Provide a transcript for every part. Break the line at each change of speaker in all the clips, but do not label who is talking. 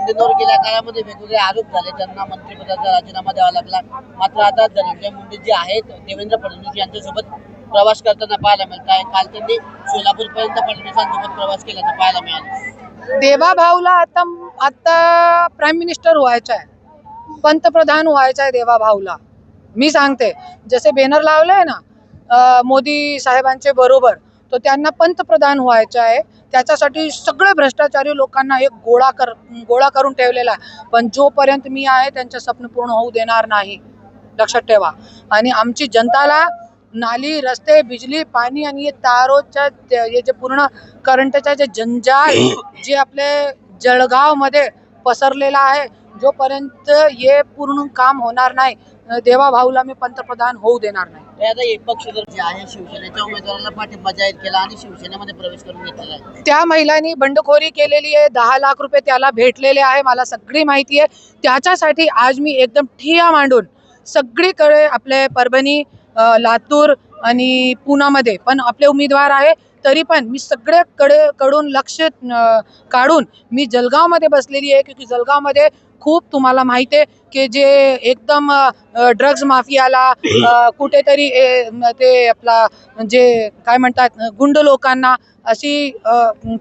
मुंडेंवर गेल्या काळामध्ये वेगवेगळे आरोप झाले, त्यांना मंत्रिपदाचा राजीनामा द्यावा लागला. मात्र आता धनंजय मुंडे जे आहेत देवेंद्र फडणवीस यांच्यासोबत प्रवास करताना पाहायला मिळत आहे. काल त्यांनी सोलापूर पर्यंत फडणवीसांसोबत प्रवास केल्याचं पाहायला मिळालं.
देवा भाऊला आता प्राईम मिनिस्टर व्हायचं आहे, पंतप्रधान व्हायचं आहे देवा भाऊला. मी सांगते, जसे बॅनर लावले ना मोदी साहेबांचे बरोबर, तो त्यांना पंतप्रधान व्हायचं आहे. त्याच्यासाठी सगळे भ्रष्टाचारी लोकांना एक गोळा करून ठेवलेला आहे. पण जोपर्यंत मी आहे त्यांचे स्वप्न पूर्ण होऊ देणार नाही, लक्षात ठेवा. आणि आमची जनताला नाली, रस्ते, बिजली, पाणी आणि हे तारोच्या हे जे पूर्ण करंटच्या जे जंजाल जे आपले जळगाव मध्ये पसरलेला आहे, जोपर्यंत हे पूर्ण काम होणार नाही, देवा भाऊला मी पंतप्रधान होऊ देणार नाही.
आता एक पक्ष जे आहे शिवसेनेच्या उमेदवाराला पाठिंबा जाहीर केला आणि शिवसेनेमध्ये प्रवेश करून घेतलेला आहे.
त्या महिलांनी बंडखोरी केलेली आहे, 10 लाख रुपये त्याला भेटलेले आहे, मला सगळी माहिती आहे. त्याच्यासाठी आज मी एकदम ठिय्या मांडून सगळीकडे आपले परभणी, लातूर आणि पुण्यामध्ये पण आपले उमेदवार आहे, तरी पण मी सगळ्याकडून लक्ष काढून मी जळगावमध्ये बसलेली आहे. क्योंकि जळगावमध्ये खूप तुम्हाला माहिती आहे की जे एकदम ड्रग्ज माफियाला कुठेतरी ते आपला जे काय म्हणतात गुंड लोकांना, अशी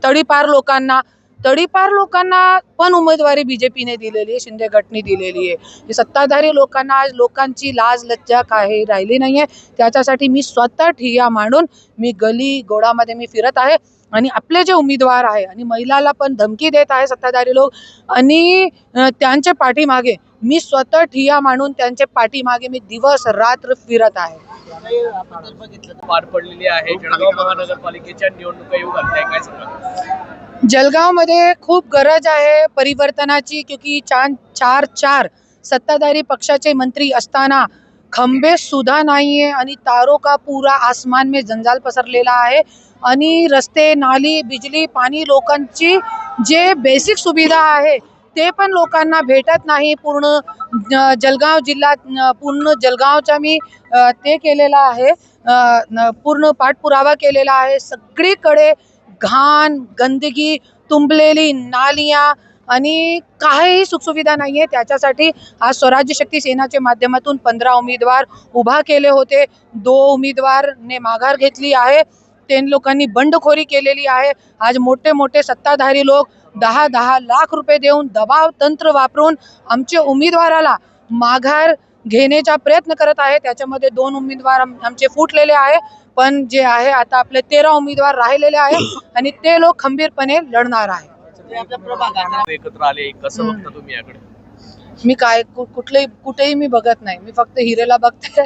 तडीपार लोकांना पण उमेदवारी बीजेपीने दिलेली आहे, शिंदे गटने दिलेली आहे. सत्ताधारी लोकांना आज लोकांची लाज लज्जा काही राहिली नाहीये. त्याच्यासाठी मी स्वतः ठिय्या मांडून मी गली गोडामध्ये मी फिरत आहे आणि आपले जे उमेदवार आहे आणि महिलाला पण धमकी देत आहे सत्ताधारी लोक, आणि त्यांच्या पाठीमागे मी स्वतः ठिय्या मांडून त्यांच्या पाठीमागे मी दिवस रात्र फिरत आहे.
पार पडलेली आहे. जळगाव महानगरपालिकेच्या निवडणुका येऊ घालताय, काय सांगा?
जळगावमध्ये खूप गरज आहे परिवर्तनाची. क्योंकि चार सत्ताधारी पक्षाचे मंत्री असताना खंबे सुद्धा नाहीये आणि तारों का पूरा आसमान में जंजाल पसरलेला आहे. आणि रस्ते, नाली, बिजली, पाणी, लोकांची जे बेसिक सुविधा आहे ते पण लोकांना भेटत नाही. पूर्ण जळगाव जिल्ह्यात, पूर्ण जळगावचा मी ते केलेला आहे, पूर्ण पाठपुरावा केलेला आहे. सगळीकडे घाण, गंदगी, तुंबलेली नालिया आणि काहीही सुखसुविधा नाहीये. त्याच्यासाठी आज स्वराज्य शक्ती सेनाच्या माध्यमातून 15 उमेदवार उभा केले होते. 2 उमेदवारने माघार घेतली आहे. 3 लोकांनी बंडखोरी केलेली आहे. आज मोठे मोठे सत्ताधारी लोक 10-10 लाख रुपये देऊन दबाव तंत्र वापरून आमच्या उमेदवाराला माघार घेण्याचा प्रयत्न करत आहे. त्याच्यामध्ये 2 उमेदवार आमचे फुटलेले आहे, पण जे आहे आता आपले 13 उमेदवार राहिलेले आहे आणि ते लोक खंबीरपणे लढणार आहे.
एकत्र आले, कसं बघता तुम्ही याकडे?
मी काय कुठेही मी बघत नाही. मी फक्त हिरेला बघते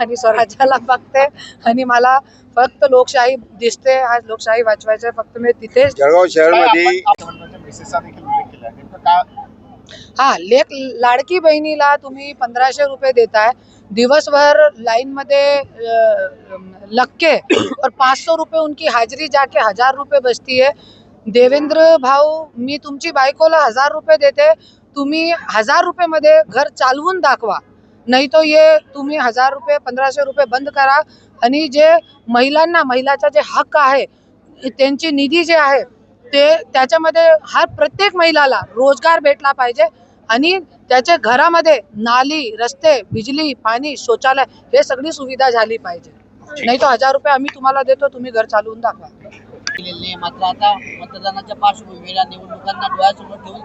आणि स्वराज्याला बघते आणि मला फक्त लोकशाही दिसते. आज लोकशाही वाचवायचं फक्त मी तिथे
जळगाव शहरामध्ये
लेख लाडकी बहिणीला तुम्ही 1500 रुपये देताय, दिवसभर लाइन मध्ये लग और 500 रुपये उनकी हाजिरी जाके 1000 रुपये बचती है. देवेंद्र भाऊ, मी तुमची बायकोला 1000 रुपये देते, तुम्ही 1000 रुपये मध्ये घर चालवून दाखवा, नाही तो ये तुम्ही 1000 रुपये 1500 रुपये बंद करा. आणि जे महिलाचा जे हक्क आहे, त्यांची निधी जे आहे ते त्याच्यामध्ये हर प्रत्येक महिलाला रोजगार भेटला पाहिजे आणि त्याच्या घरामध्ये नाली, रस्ते, बिजली, पाणी, शौचालय हे सगळी सुविधा झाली पाहिजे. नाही तो 1000 रुपये आम्ही तुम्हाला देतो, तुम्ही घर चालवून दाखवा.
मात्र आता मतदानाच्या पार्श्वभूमीला निवडणुकांना डोळ्यासमोर ठेवून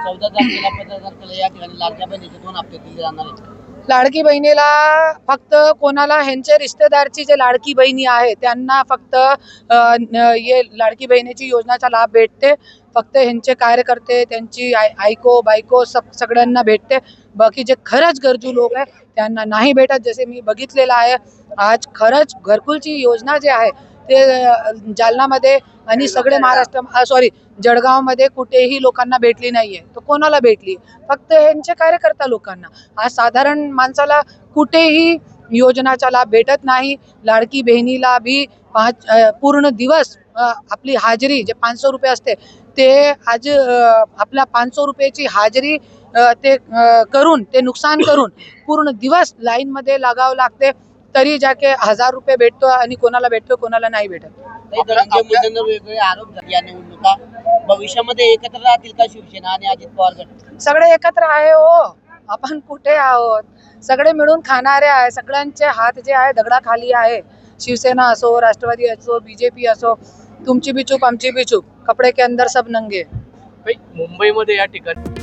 14 तारखेला 15 तारखेला या ठिकाणी लाडक्या बहिणीचे 2 हप्ते दिले जाणार आहेत.
लाडकी बहिणीला फक्त कोणाला ह्यांचे रिश्तेदारची जे लाडकी बहिणी आहे त्यांना फक्त ये लाडकी बहिणीची योजनाचा लाभ भेटते. फक्त ह्यांचे कार्यकर्ते, त्यांची बायको सगळ्यांना भेटते. बाकी जे खरंच गरजू लोक आहे त्यांना नाही भेटत. जसे मी बघितलेलं आहे, आज खरंच घरकुलची योजना जे आहे ते जालनामध्ये आणि सगळे जळगावमध्ये कुठेही लोकांना भेटली नाहीये. तर कोणाला भेटली? फक्त ह्यांचे कार्यकर्ता लोकांना. आज साधारण माणसाला कुठेही योजनाचा लाभ भेटत नाही. लाडकी बहिणीला भी पूर्ण दिवस आपली हाजरी जे 500 रुपये असते ते आज आपल्या 500 रुपयाची हाजरी ते नुकसान करून पूर्ण दिवस लाईन मध्ये लागावं लागते. तरी जाके 1000 रुपये भेटतो आणि कोणाला भेटतो कोणाला नाही भेटत.
काही धनंजय मुंडेंवर वेगवेगळे आरोप झाले या निवडणुका भविष्यामध्ये एकत्र राहतील का शिवसेना आणि अजित पवार गट?
सगळे एकत्र आहे हो, आपण कुठे आहोत, सगळे मिळून खाणारे आहे, सगळ्यांचे हात जे आहे दगडाखाली आहे. शिवसेना असो, राष्ट्रवादी असो, बीजेपी असो, तुमची भी चूप आमची भी चूप, कपडे के अंदर सब नंगे.
मुंबईमध्ये या ठिकाणी